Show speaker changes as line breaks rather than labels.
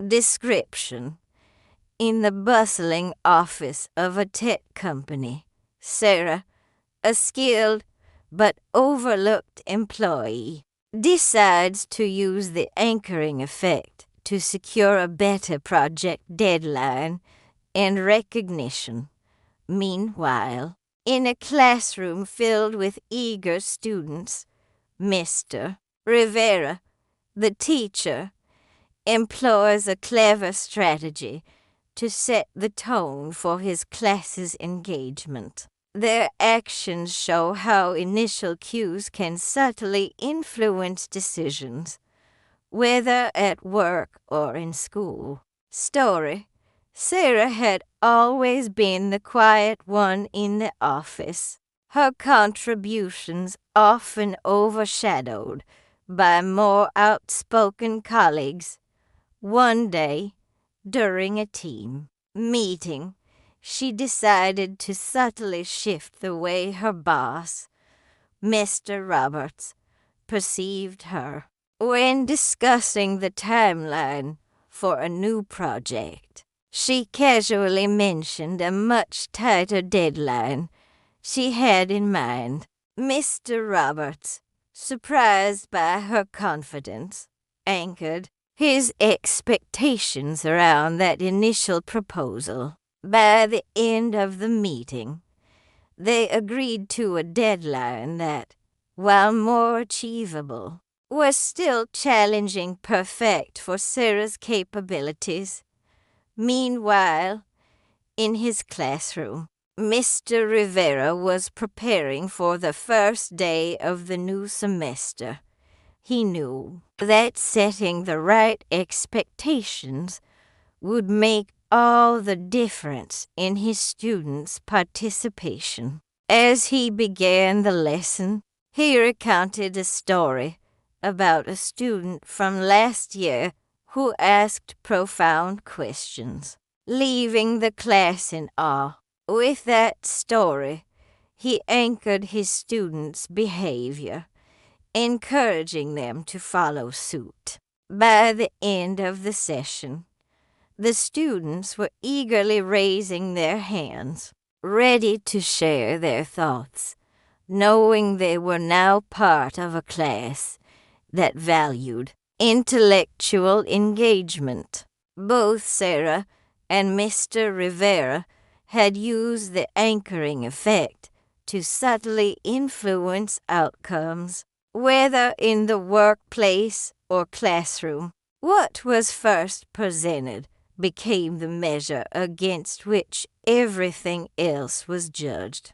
Description: in the bustling office of a tech company, Sarah, a skilled but overlooked employee, decides to use the anchoring effect to secure a better project deadline and recognition. Meanwhile, in a classroom filled with eager students, Mr. Rivera, the teacher, employs a clever strategy to set the tone for his class's engagement. Their actions show how initial cues can subtly influence decisions, whether at work or in school. Story: Sarah had always been the quiet one in the office, her contributions often overshadowed by more outspoken colleagues. One day, during a team meeting, she decided to subtly shift the way her boss, Mr. Roberts, perceived her. When discussing the timeline for a new project, she casually mentioned a much tighter deadline she had in mind. Mr. Roberts, surprised by her confidence, anchored his expectations around that initial proposal. By the end of the meeting, they agreed to a deadline that, while more achievable, was still challenging perfect for Sarah's capabilities. Meanwhile, in his classroom, Mr. Rivera was preparing for the first day of the new semester. He knew that setting the right expectations would make all the difference in his students' participation. As he began the lesson, he recounted a story about a student from last year who asked profound questions, leaving the class in awe. With that story, he anchored his students' behavior, encouraging them to follow suit. By the end of the session, the students were eagerly raising their hands, ready to share their thoughts, knowing they were now part of a class that valued intellectual engagement. Both Sarah and Mr. Rivera had used the anchoring effect to subtly influence outcomes, whether in the workplace or classroom. What was first presented became the measure against which everything else was judged.